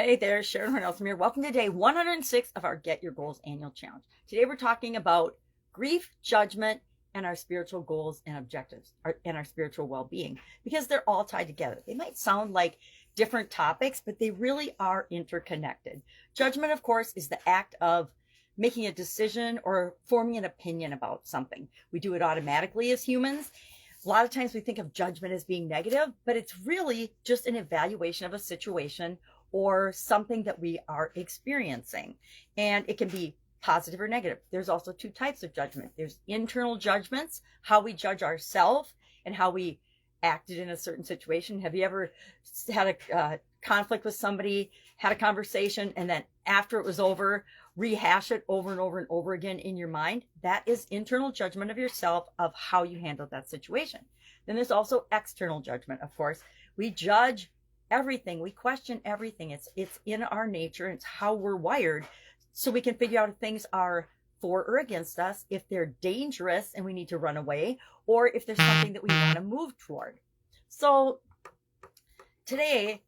Hey there, Sharon Horne-Ellstrom here. Welcome to day 106 of our Get Your Goals annual challenge. Today we're talking about grief, judgment, and our spiritual goals and objectives, and our spiritual well-being, because they're all tied together. They might sound like different topics, but they really are interconnected. Judgment, of course, is the act of making a decision or forming an opinion about something. We do it automatically as humans. A lot of times we think of judgment as being negative, but it's really just an evaluation of a situation or something that we are experiencing. And it can be positive or negative. There's also two types of judgment. There's internal judgments, how we judge ourselves and how we acted in a certain situation. Have you ever had a conflict with somebody, had a conversation, and then after it was over, rehash it over and over and over again in your mind? That is internal judgment of yourself, of how you handled that situation. Then there's also external judgment, of course. We judge everything. We question everything. It's in our nature. It's how we're wired. So we can figure out if things are for or against us, if they're dangerous and we need to run away, or if there's something that we want to move toward. So today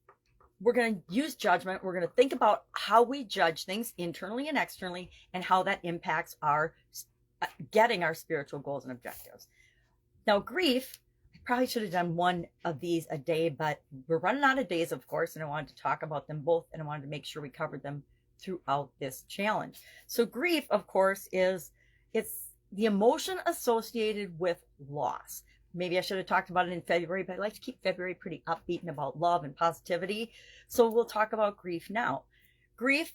we're going to use judgment. We're going to think about how we judge things internally and externally and how that impacts our getting our spiritual goals and objectives. Now, grief, probably should have done one of these a day, but we're running out of days, of course, and I wanted to talk about them both, and I wanted to make sure we covered them throughout this challenge. So grief, of course, it's the emotion associated with loss. Maybe I should have talked about it in February, but I like to keep February pretty upbeat and about love and positivity. So we'll talk about grief now. Grief,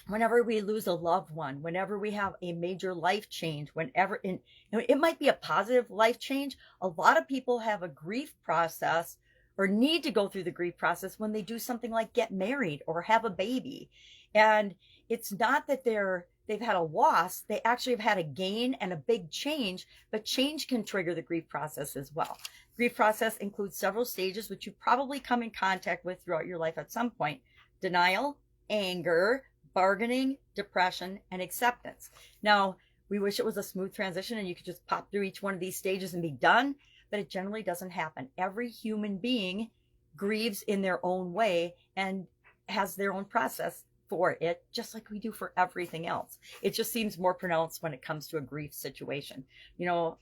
whenever we lose a loved one, whenever we have a major life change, it might be a positive life change. A lot of people have a grief process or need to go through the grief process when they do something like get married or have a baby. And it's not that they've had a loss, they actually have had a gain and a big change, but change can trigger the grief process as well. Grief process includes several stages, which you probably come in contact with throughout your life at some point: denial, anger, bargaining, depression, and acceptance. Now, we wish it was a smooth transition and you could just pop through each one of these stages and be done, but it generally doesn't happen. Every human being grieves in their own way and has their own process for it, just like we do for everything else. It just seems more pronounced when it comes to a grief situation. What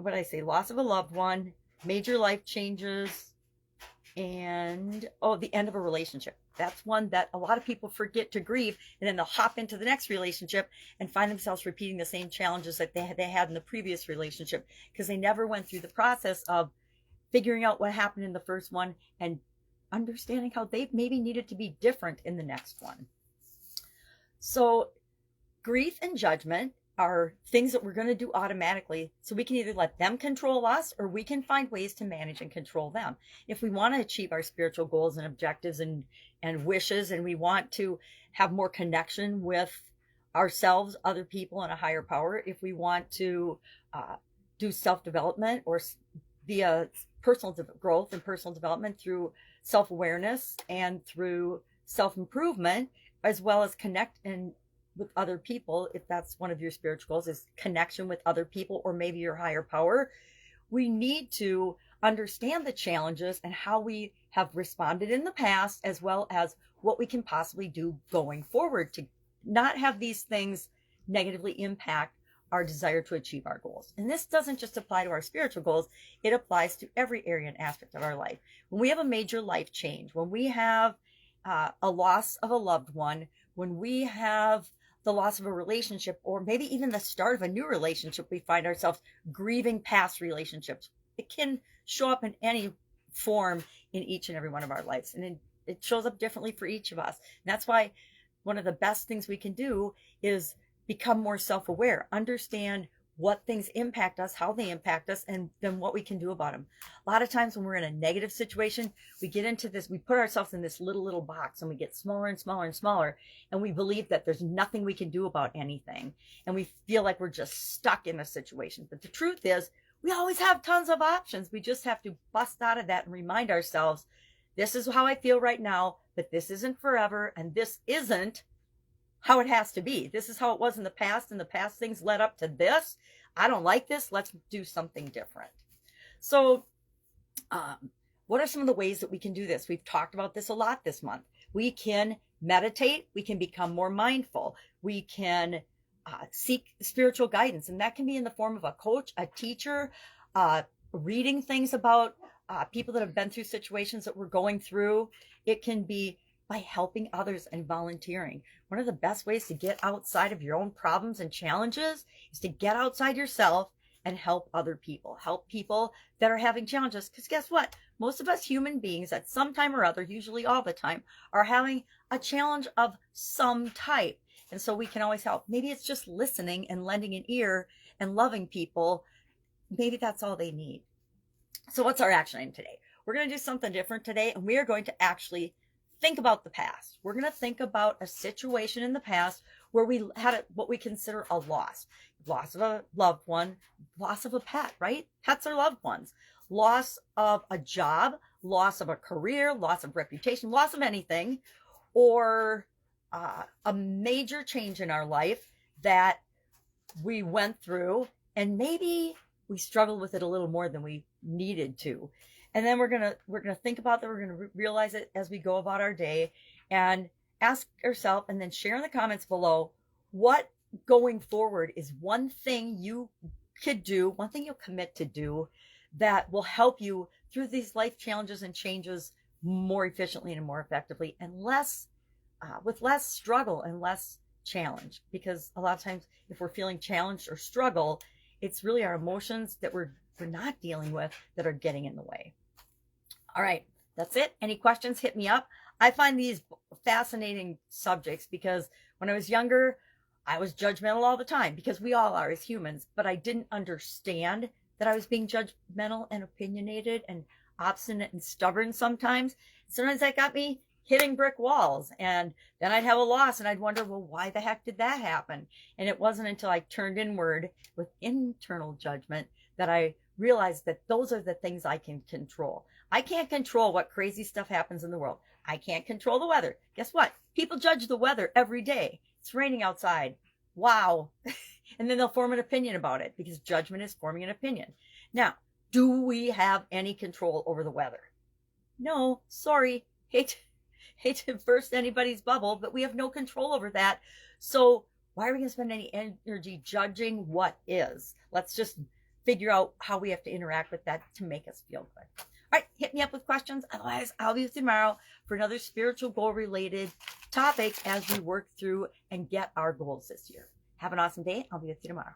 did I say? Loss of a loved one, major life changes, and the end of a relationship. That's one that a lot of people forget to grieve, and then they'll hop into the next relationship and find themselves repeating the same challenges that they had in the previous relationship, because they never went through the process of figuring out what happened in the first one and understanding how they maybe needed to be different in the next one. So grief and judgment are things that we're going to do automatically, so we can either let them control us or we can find ways to manage and control them. If we want to achieve our spiritual goals and objectives and wishes, and we want to have more connection with ourselves, other people, and a higher power, if we want to do self-development or via personal growth and personal development through self-awareness and through self-improvement, as well as connect with other people, if that's one of your spiritual goals, is connection with other people or maybe your higher power, we need to understand the challenges and how we have responded in the past, as well as what we can possibly do going forward to not have these things negatively impact our desire to achieve our goals. And this doesn't just apply to our spiritual goals, it applies to every area and aspect of our life. When we have a major life change, when we have a loss of a loved one, when we have the loss of a relationship, or maybe even the start of a new relationship, we find ourselves grieving past relationships. It can show up in any form in each and every one of our lives, and it shows up differently for each of us. And that's why one of the best things we can do is become more self-aware, understand what things impact us, how they impact us, and then what we can do about them. A lot of times when we're in a negative situation, we get into this, we put ourselves in this little box, and we get smaller and smaller and smaller, and we believe that there's nothing we can do about anything, and we feel like we're just stuck in a situation. But the truth is, we always have tons of options. We just have to bust out of that and remind ourselves, this is how I feel right now, but this isn't forever, and this isn't how it has to be. This is how it was in the past, and the past things led up to this. I don't like this. Let's do something different. So what are some of the ways that we can do this? We've talked about this a lot this month. We can meditate. We can become more mindful. We can seek spiritual guidance. And that can be in the form of a coach, a teacher, reading things about people that have been through situations that we're going through. It can be by helping others and volunteering. One of the best ways to get outside of your own problems and challenges is to get outside yourself and help other people. Help people that are having challenges. Because guess what? Most of us human beings at some time or other, usually all the time, are having a challenge of some type. And so we can always help. Maybe it's just listening and lending an ear and loving people. Maybe that's all they need. So what's our action item today? We're going to do something different today, and we are going to actually think about the past. We're going to think about a situation in the past where we had what we consider a loss. Loss of a loved one, loss of a pet, right? Pets are loved ones. Loss of a job, loss of a career, loss of reputation, loss of anything, or a major change in our life that we went through, and maybe we struggled with it a little more than we needed to. And then we're gonna think about that. We're gonna realize it as we go about our day, and ask ourselves, and then share in the comments below what going forward is one thing you could do, one thing you'll commit to do that will help you through these life challenges and changes more efficiently and more effectively, and with less struggle and less challenge. Because a lot of times if we're feeling challenged or struggle, it's really our emotions that we're not dealing with that are getting in the way. All right, that's it. Any questions, hit me up. I find these fascinating subjects because when I was younger, I was judgmental all the time, because we all are as humans, but I didn't understand that I was being judgmental and opinionated and obstinate and stubborn sometimes. Sometimes that got me hitting brick walls, and then I'd have a loss and I'd wonder, well, why the heck did that happen? And it wasn't until I turned inward with internal judgment that I realized that those are the things I can control. I can't control what crazy stuff happens in the world. I can't control the weather. Guess what? People judge the weather every day. It's raining outside. Wow. And then they'll form an opinion about it, because judgment is forming an opinion. Now, do we have any control over the weather? No, sorry. Hate to burst anybody's bubble, but we have no control over that. So why are we going to spend any energy judging what is? Let's just figure out how we have to interact with that to make us feel good. All right, hit me up with questions. Otherwise, I'll be with you tomorrow for another spiritual goal related topic as we work through and get our goals this year. Have an awesome day. I'll be with you tomorrow.